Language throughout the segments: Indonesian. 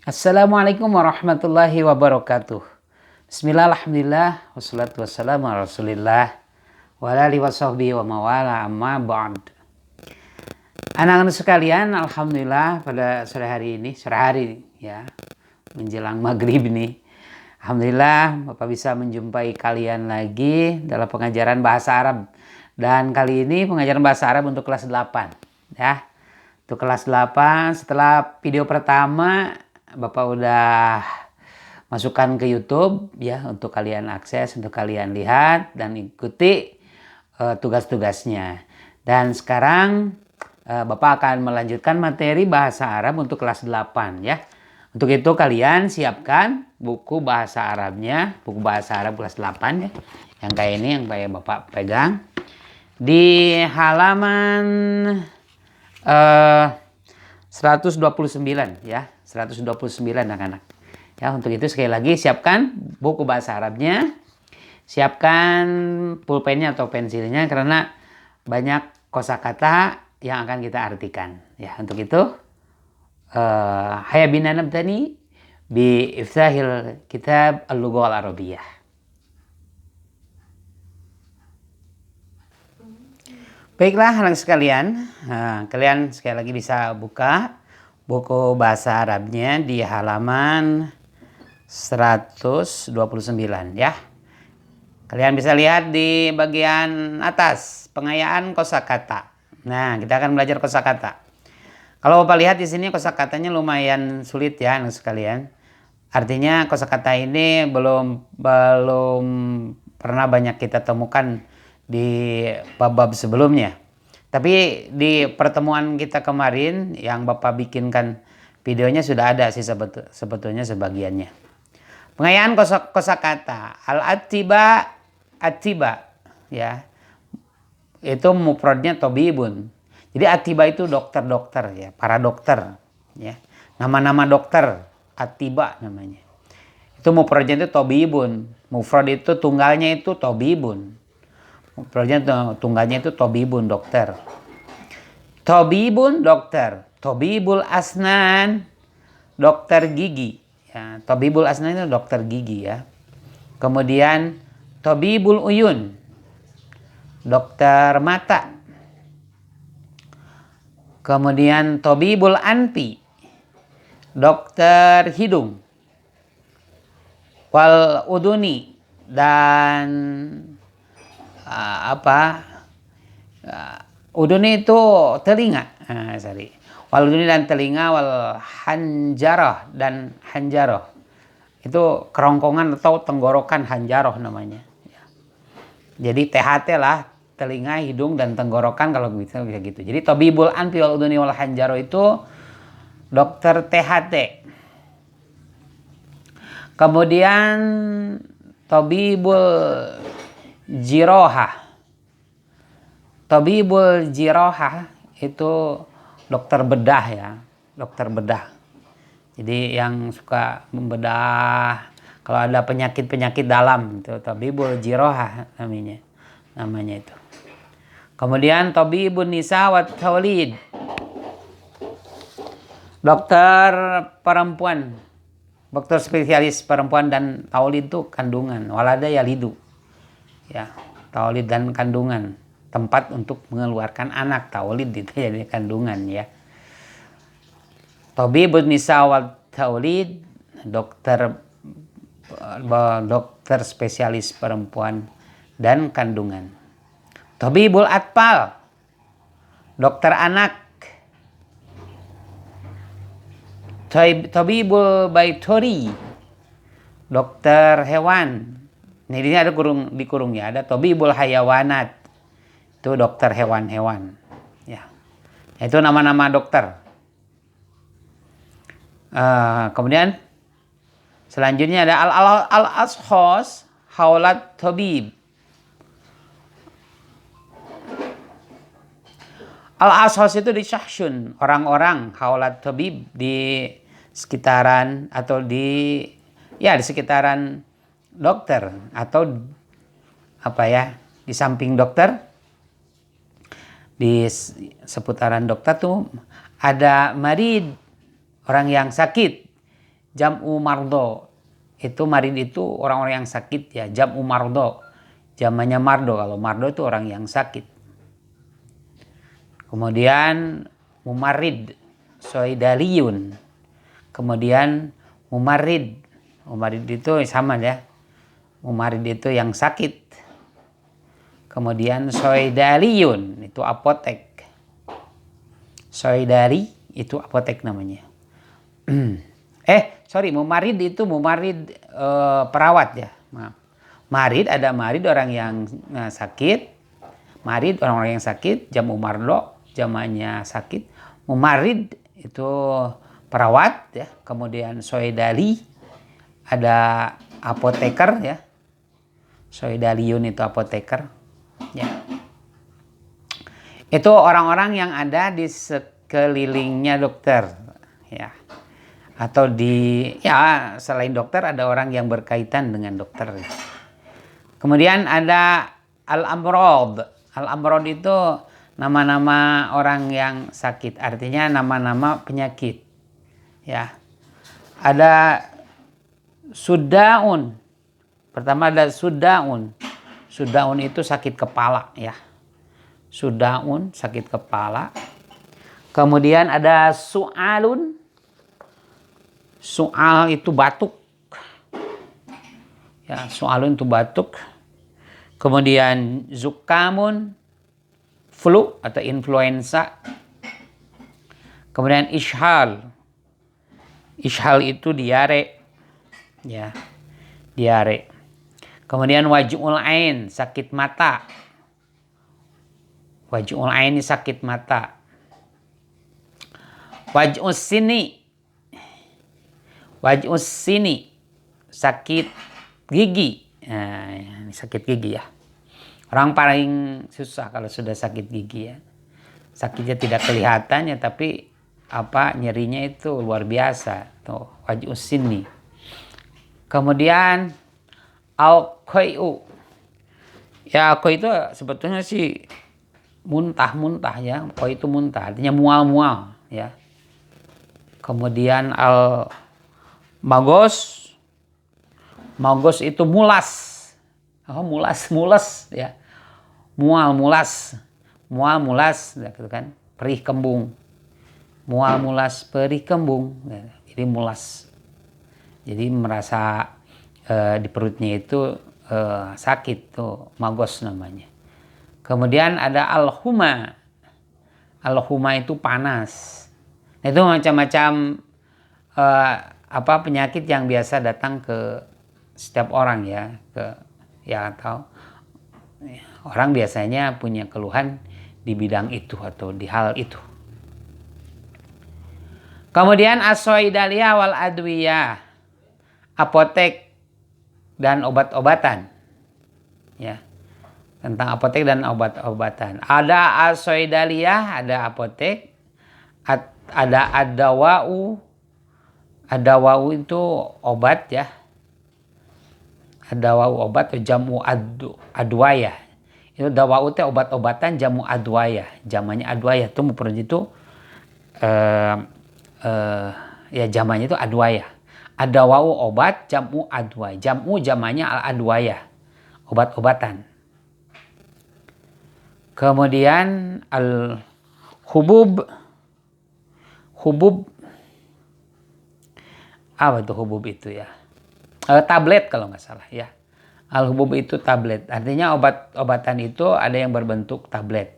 Assalamualaikum warahmatullahi wabarakatuh. Bismillah, alhamdulillah, wassalatu wassalamu ala rasulillah wa ala alihi wa sahbihi wa mawala amma ba'd. Anak-anak sekalian, alhamdulillah pada sore hari ya, menjelang maghrib nih. Alhamdulillah Bapak bisa menjumpai kalian lagi dalam pengajaran bahasa Arab. Dan kali ini pengajaran bahasa Arab untuk kelas 8 ya. Untuk kelas 8 setelah video pertama Bapak udah masukkan ke YouTube ya untuk kalian akses, untuk kalian lihat dan ikuti tugas-tugasnya. Dan sekarang Bapak akan melanjutkan materi bahasa Arab untuk kelas 8 ya. Untuk itu kalian siapkan buku bahasa Arabnya, buku bahasa Arab kelas 8 ya. Yang kayak ini yang kayak Bapak pegang. Di halaman 129 ya. 129 anak-anak. Ya, untuk itu sekali lagi siapkan buku bahasa Arabnya, siapkan pulpennya atau pensilnya karena banyak kosakata yang akan kita artikan. Ya, untuk itu hayya bina nabtani bi iftahil kitab al-lughah al-arabiyyah. Baiklah anak sekalian, kalian sekali lagi bisa buka buku bahasa Arabnya di halaman 129 ya. Kalian bisa lihat di bagian atas pengayaan kosakata. Nah, kita akan belajar kosakata. Kalau Bapak lihat di sini kosakatanya lumayan sulit ya anak sekalian. Artinya kosakata ini belum pernah banyak kita temukan di bab-bab sebelumnya. Tapi di pertemuan kita kemarin yang Bapak bikinkan videonya sudah ada sih sebetulnya sebagiannya. Pengayaan kosakata al-atiba ya. Itu mufradnya tabibun. Jadi atiba itu dokter-dokter ya, para dokter ya. Nama-nama dokter atiba namanya. Itu mufradnya itu tabibun. Mufrad itu tunggalnya itu tabibun. Tunggalnya itu tabibun, dokter. Tabibun, dokter. Tabibul asnan, dokter gigi. Ya, tabibul asnan itu dokter gigi ya. Kemudian tabibul uyun, dokter mata. Kemudian tabibul anfi, dokter hidung. Wal uduni dan uduni itu telinga. Wal uduni dan telinga, wal hanjarah dan hanjarah. Itu kerongkongan atau tenggorokan, hanjarah namanya. Jadi THT lah, telinga, hidung dan tenggorokan kalau bisa gitu. Jadi tabibul anfi wal uduni wal hanjarah itu dokter THT. Kemudian tabibul jirohah. Tabibul jirohah itu dokter bedah ya, dokter bedah. Jadi yang suka membedah kalau ada penyakit-penyakit dalam itu tabibul jirohah namanya itu. Kemudian tabibun nisa wat taulid. Dokter perempuan, dokter spesialis perempuan dan taulid itu kandungan, walada yalidu. Ya, taulid dan kandungan, tempat untuk mengeluarkan anak, taulid itu jadi kandungan ya. Tabibun nisa wal taulid, dokter spesialis perempuan dan kandungan. Tabibul atfal, dokter anak. Tabibul baitori, dokter hewan. Nah, ini ada dikurung ya, ada tabibul hayawanat. Itu dokter hewan-hewan. Ya. Itu nama-nama dokter. Kemudian selanjutnya ada al-ashos haulat tabib. Al-ashos itu di syahsyun, orang-orang haulat tabib di sekitaran atau di sekitaran dokter atau di samping dokter, di seputaran dokter tuh ada marid, orang yang sakit. jam'u mardo. Itu marid itu orang-orang yang sakit ya, jam'u mardo. Jamannya mardo, kalau mardo itu orang yang sakit. Kemudian mumarid, soidaliyun. Kemudian mumarid. Mumarid itu sama ya. Mumarid itu yang sakit. Kemudian soidaliyun itu apotek. Soidari itu apotek namanya. Mumarid itu mumarid perawat ya. Maaf. Marid ada marid orang yang sakit. Marid orang-orang yang sakit. Jamu mardo jamannya sakit. Mumarid itu perawat ya. Kemudian soidali ada apoteker ya. Soidaliyun itu apoteker ya. Itu orang-orang yang ada di sekelilingnya dokter ya. Atau selain dokter ada orang yang berkaitan dengan dokter. Kemudian ada al-amrod. Al-amrod itu nama-nama orang yang sakit, artinya nama-nama penyakit. Ya. Ada sudaun. Pertama ada sudaun. Sudaun itu sakit kepala ya. Sudaun sakit kepala. Kemudian ada su'alun. Su'al itu batuk. Ya, su'alun itu batuk. Kemudian zukamun, flu atau influenza. Kemudian ishal. Ishal itu diare. Ya, diare. Kemudian waj'ul ain, sakit mata. Waj'ul ain ini sakit mata. Waj'us sini. Waj'us sini, sakit gigi. Nah, sakit gigi ya. Orang paling susah kalau sudah sakit gigi ya. Sakitnya tidak kelihatan ya, tapi nyerinya itu luar biasa. Tuh, waj'us sini. Kemudian al-qai'u. Ya, qai itu sebetulnya sih muntah-muntah ya. Qai itu muntah, artinya mual-mual ya. Kemudian magos. Magos itu mulas. Mulas ya. Mual, mulas. Mual, mulas gitu kan. Perih kembung. Mual, mulas, perih kembung. Jadi mulas. Jadi merasa di perutnya itu sakit tuh, magos namanya. Kemudian ada al-huma. Al-huma itu panas. Nah, itu macam-macam penyakit yang biasa datang ke setiap orang ya, atau orang biasanya punya keluhan di bidang itu atau di hal itu. Kemudian as-soidaliyah wal adwiyah, apotek dan obat-obatan ya, tentang apotek dan obat-obatan. Ada as-soidaliyah, ada apotek, ada ad-dawa'u. Ad-dawa'u itu obat ya. Ad-dawa'u obat atau jamu adwayah. Itu dawa'u itu obat-obatan, jamu adwayah. Jamannya adwayah itu mufrad itu jamannya itu adwayah. Ad-dawa'u obat, jamu adwayah. Jamu jamannya al-adwayah. Obat-obatan. Kemudian al-hubub. Hubub, apa tuh hubub itu ya? Tablet kalau nggak salah ya. Al-hubub itu tablet. Artinya obat-obatan itu ada yang berbentuk tablet.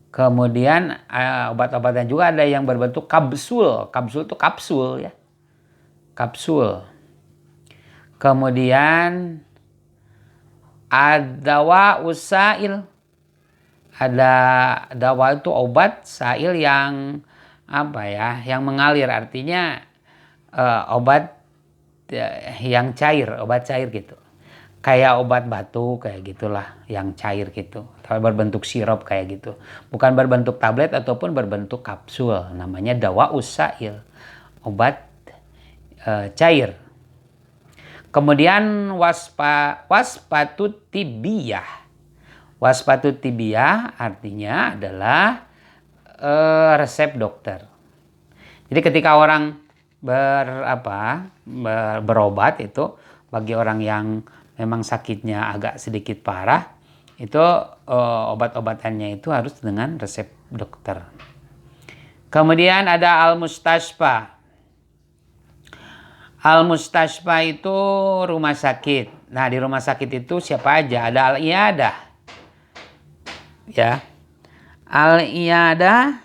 Kemudian obat-obatan juga ada yang berbentuk kapsul. Kapsul itu kapsul ya. Kapsul. Kemudian ada usail. Ada dawa itu obat, sail yang yang mengalir, artinya obat yang cair, obat cair gitu. Kayak obat batuk kayak gitulah, yang cair gitu. Atau berbentuk sirup kayak gitu. Bukan berbentuk tablet ataupun berbentuk kapsul. Namanya dawa usail, obat cair. Kemudian waspatut tibiyah. Waspatut tibiyah artinya adalah resep dokter. Jadi ketika orang berobat itu bagi orang yang memang sakitnya agak sedikit parah, itu obat-obatannya itu harus dengan resep dokter. Kemudian ada al-mustashfa. Al-mustashfa itu rumah sakit. Nah, di rumah sakit itu siapa aja? Ada al-iyadah. Ya. Al-iyadah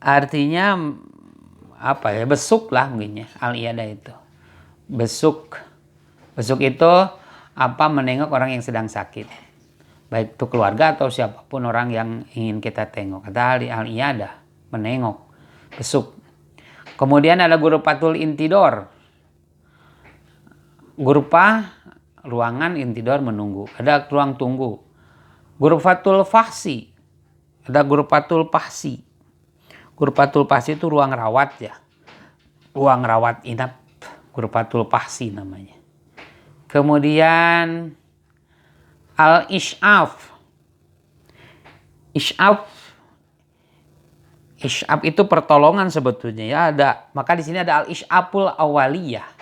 artinya apa ya? Besuk lah mungkin ya. Al-iyadah itu. Besuk. Besuk itu menengok orang yang sedang sakit. Baik itu keluarga atau siapapun orang yang ingin kita tengok. Kata al-iyadah, menengok, besuk. Kemudian ada ghurfatul intidor. Ghurfah, ruangan, intidor, menunggu. Ada ruang tunggu. Ghurfatul fahsi. Ada ghurfatul fahsi. Ghurfatul fahsi itu ruang rawat ya. Ruang rawat inap. Ghurfatul fahsi namanya. Kemudian al-isyaf. Isyaf itu pertolongan sebetulnya ya. Maka di sini ada al-isyaful awaliyah.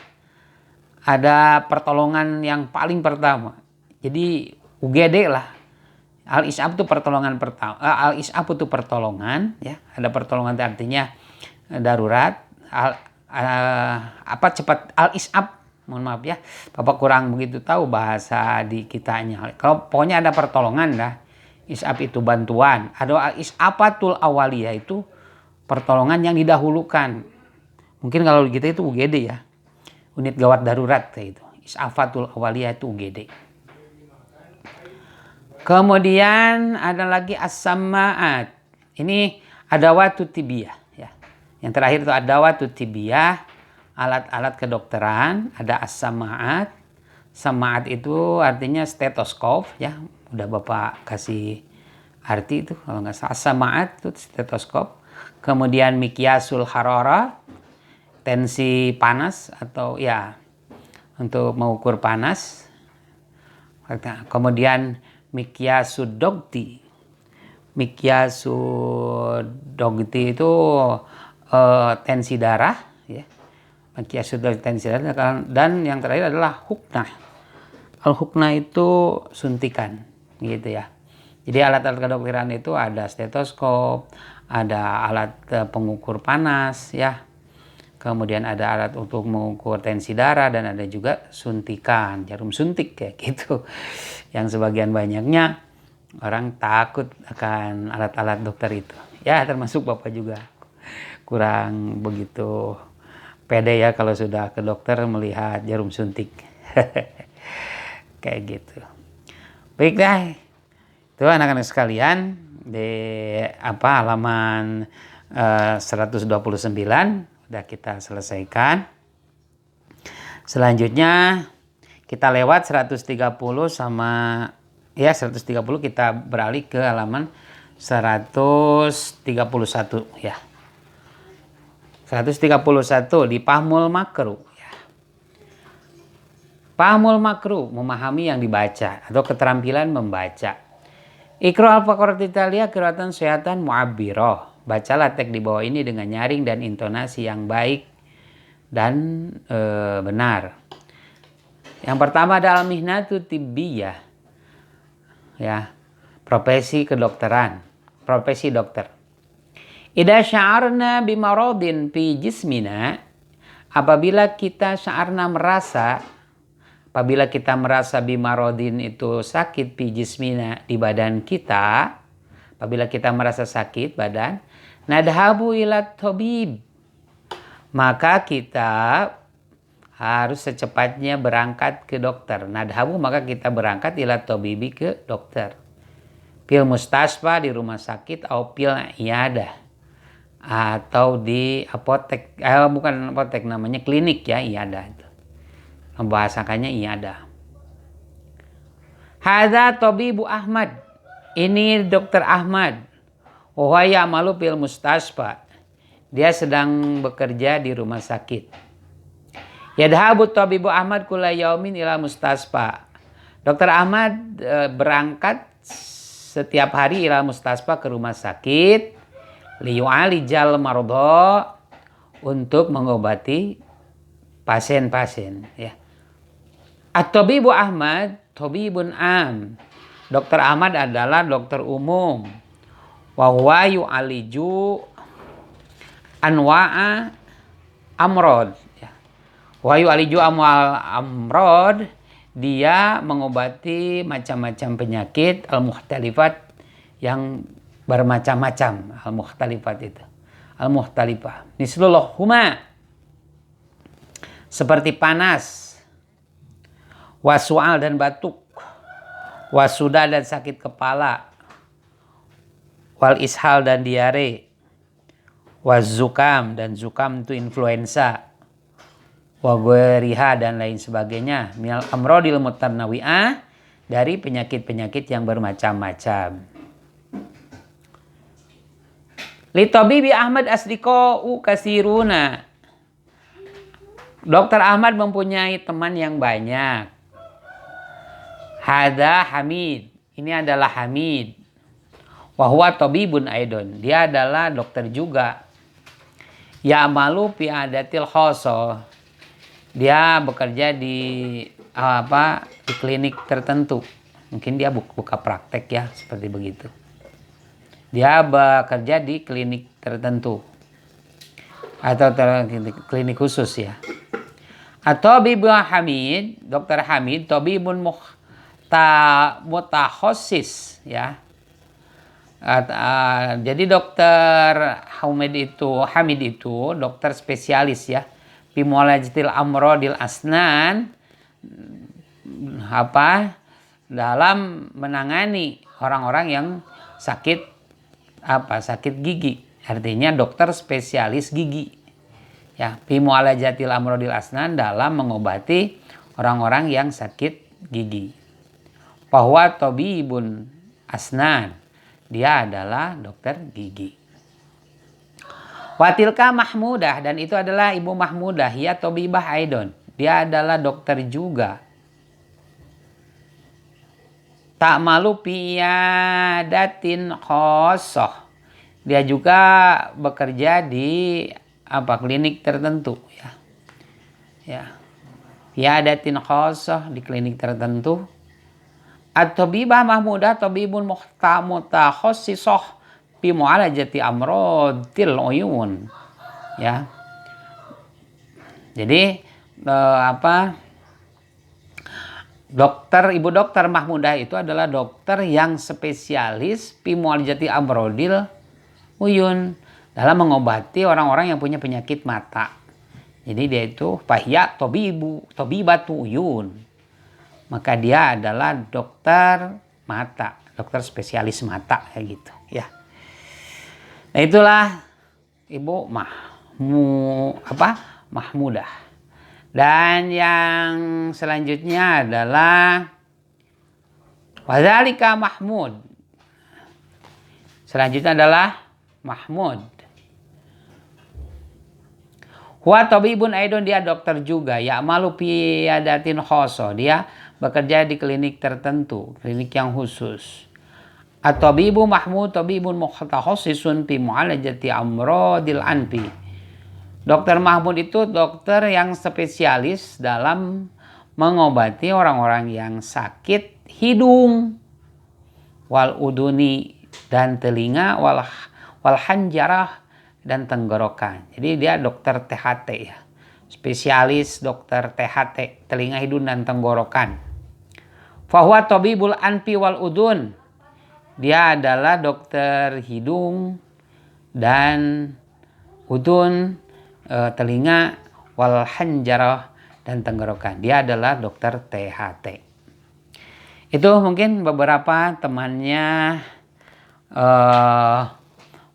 Ada pertolongan yang paling pertama. Jadi UGD lah. Al-isyaf itu pertolongan pertama. Al-isyaf itu pertolongan ya. Ada pertolongan itu artinya darurat. Cepat al-isyaf. Mohon maaf ya. Bapak kurang begitu tahu bahasa di kitanya. Kalau pokoknya ada pertolongan dah. Isyaf itu bantuan. Ada al-isyafatul awaliyah itu pertolongan yang didahulukan. Mungkin kalau kita itu UGD ya. Unit gawat darurat kayak itu. Isyafatul awaliyah itu UGD. Kemudian ada lagi as-sama'at. Ini adawatut tibiyah ya. Yang terakhir itu adawatut tibiyah, alat-alat kedokteran, ada as-sama'at. Sama'at itu artinya stetoskop ya. Udah Bapak kasih arti itu kalau nggak salah. As-sama'at itu stetoskop. Kemudian mikyasul harara, tensi panas atau ya untuk mengukur panas. Kemudian mikyasudogti. Mikyasudogti itu tensi darah ya. Mikyasudogti tensi darah, dan yang terakhir adalah huknah. Al-huknah itu suntikan gitu ya. Jadi alat-alat kedokteran itu ada stetoskop, ada alat pengukur panas ya. Kemudian ada alat untuk mengukur tensi darah dan ada juga suntikan, jarum suntik kayak gitu. Yang sebagian banyaknya orang takut akan alat-alat dokter itu. Ya termasuk Bapak juga kurang begitu pede ya kalau sudah ke dokter melihat jarum suntik. Kayak gitu. Baik dah. Itu anak-anak sekalian di halaman 129 udah kita selesaikan. Selanjutnya kita lewat 130 sama ya 130 kita beralih ke halaman 131 ya. 131 di Fahmul Makruh ya. Fahmul Makruh, memahami yang dibaca atau keterampilan membaca. Iqra al-Faqrat Italia qiraatan sehatan mu'abbirah. Bacalah teks di bawah ini dengan nyaring dan intonasi yang baik dan benar. Yang pertama ada al-mihnatu tibbiyah. Ya, profesi kedokteran, profesi dokter. Idza sya'arna bimaradin fi jismina, apabila kita merasa bimaradin itu sakit fi jismina di badan kita, apabila kita merasa sakit badan, nadhabu ila tabib, maka kita harus secepatnya berangkat ke dokter. Nadhabu maka kita berangkat ila tabibi ke dokter. Pil mustasfa di rumah sakit atau pil iyadah atau di apotek, bukan apotek namanya klinik ya, iyadah itu. Membahasakannya iyadah. Hadza tabibu Ahmad. Ini dokter Ahmad. Wa ya'malu fil mustasfa. Dia sedang bekerja di rumah sakit. Yadhabu tabibu Ahmad kulla yaumin ila mustasfa. Dokter Ahmad berangkat setiap hari ila mustasfa ke rumah sakit. Liyu'alijal maradha, untuk mengobati pasien-pasien, ya. At-Tabibu Ahmad, Tabibun Am. Dokter Ahmad adalah dokter umum. Wa huwa yu'aliju anwa'a amrod. Ya. Wa yu'aliju amrod, dia mengobati macam-macam penyakit al-mukhtalifat yang bermacam-macam. Al-mukhtalifat itu. Al-mukhtalifah. Mislul huma, seperti panas, wasual dan batuk, wasuda dan sakit kepala, wal ishal dan diare, wazukam dan zukam itu influenza, wagweriha dan lain sebagainya, minal amrodil mutannawi'ah, dari penyakit-penyakit yang bermacam-macam. Li tabibi Ahmad asdiqa'u kasiruna. Dokter Ahmad mempunyai teman yang banyak. Hada Hamid, ini adalah Hamid. Wahwa tabibun aidon, dia adalah dokter juga. Ya'malu fi adatil khoso, dia bekerja di di klinik tertentu. Mungkin dia buka praktek ya, seperti begitu. Dia bekerja di klinik tertentu atau klinik khusus ya. Atau Bibu Hamid, Dokter Hamid, Tabibun mutakhosis ya. Jadi Dokter Hamid itu dokter spesialis ya. Bimolajitil amrodil asnan, dalam menangani orang-orang yang sakit gigi. Artinya dokter spesialis gigi. Ya, fi mu'alajatil amrodil asnan, dalam mengobati orang-orang yang sakit gigi. Bahwa tabibun asnan, dia adalah dokter gigi. Watilka Mahmudah, dan itu adalah Ibu Mahmudah, ya tabibah aidon, dia adalah dokter juga. Ta'malu piyadatin khosoh, dia juga bekerja di klinik tertentu ya. Ya. Piyadatin khosoh, di klinik tertentu. At-tabibah Mahmudah tabibun mutakhassisoh fi mu'alajati amrodil uyun. Ya. Jadi Ibu dokter Mahmudah itu adalah dokter yang spesialis fi mu'alajati amrodil uyun, dalam mengobati orang-orang yang punya penyakit mata. Jadi dia itu fahya tabibatu uyun. Maka dia dah dokter mata, dokter spesialis mata kayak gitu ya. Nah, itulah Ibu Mahmudah. Dan yang selanjutnya adalah wadzalika Mahmud. Selanjutnya adalah Mahmud. Huwa tabibun aidon, dia dokter juga. Ya'malu fi adatin khoso, dia bekerja di klinik tertentu, klinik yang khusus. At-tabibu Mahmud tabibun mutakhassisun fi mu'alajati amrodil anfi. Dokter Mahmud itu dokter yang spesialis dalam mengobati orang-orang yang sakit hidung, wal uduni dan telinga, wal hanjarah dan tenggorokan. Jadi dia dokter THT ya. Spesialis dokter THT, telinga, hidung dan tenggorokan. Fahuwa tabibul anfi wal udun. Dia adalah dokter hidung dan udun, telinga, wal hanjarah dan tenggorokan. Dia adalah dokter THT. Itu mungkin beberapa temannya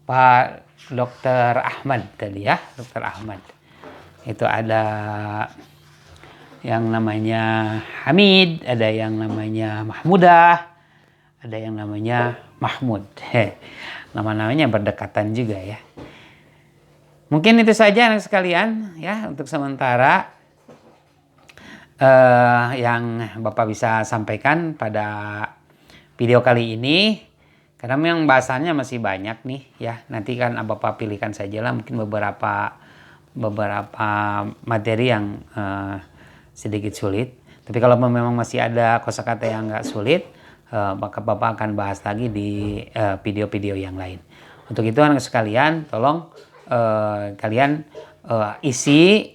Pak Dokter Ahmad tadi ya, Dokter Ahmad. Itu ada yang namanya Hamid, ada yang namanya Mahmudah, ada yang namanya Mahmud. Nama-namanya berdekatan juga ya. Mungkin itu saja anak sekalian ya untuk sementara yang Bapak bisa sampaikan pada video kali ini. Karena memang bahasannya masih banyak nih ya. Nanti kan Bapak pilihkan sajalah mungkin beberapa beberapa materi yang sedikit sulit. Tapi kalau memang masih ada kosakata yang nggak sulit, maka Bapak akan bahas lagi di video-video yang lain. Untuk itu anak sekalian, tolong kalian isi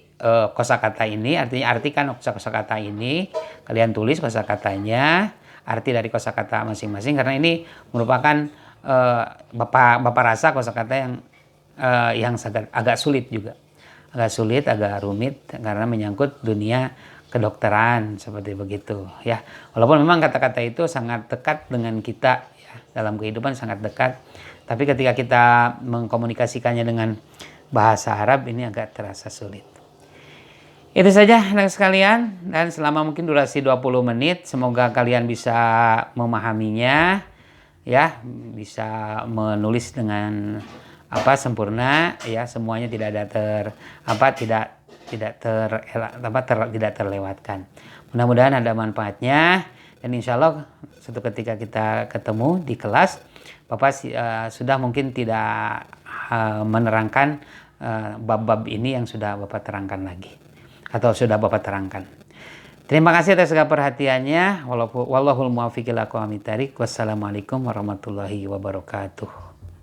kosakata ini, artinya artikan kosakata ini, kalian tulis kosakatanya, arti dari kosakata masing-masing, karena ini merupakan Bapak rasa kosakata yang agak sulit juga. Agak sulit, agak rumit karena menyangkut dunia kedokteran seperti begitu ya. Walaupun memang kata-kata itu sangat dekat dengan kita ya, dalam kehidupan sangat dekat. Tapi ketika kita mengkomunikasikannya dengan bahasa Arab ini agak terasa sulit. Itu saja anak sekalian, dan selama mungkin durasi 20 menit semoga kalian bisa memahaminya ya, bisa menulis dengan sempurna ya, semuanya tidak ada tidak terlewatkan. Mudah-mudahan ada manfaatnya, dan insya Allah suatu ketika kita ketemu di kelas, Bapak sudah mungkin tidak menerangkan bab-bab ini yang sudah Bapak terangkan lagi atau sudah Bapak terangkan. Terima kasih atas segala perhatiannya. Wallahul muwaffiq ila aqwamit thariq. Wassalamualaikum warahmatullahi wabarakatuh.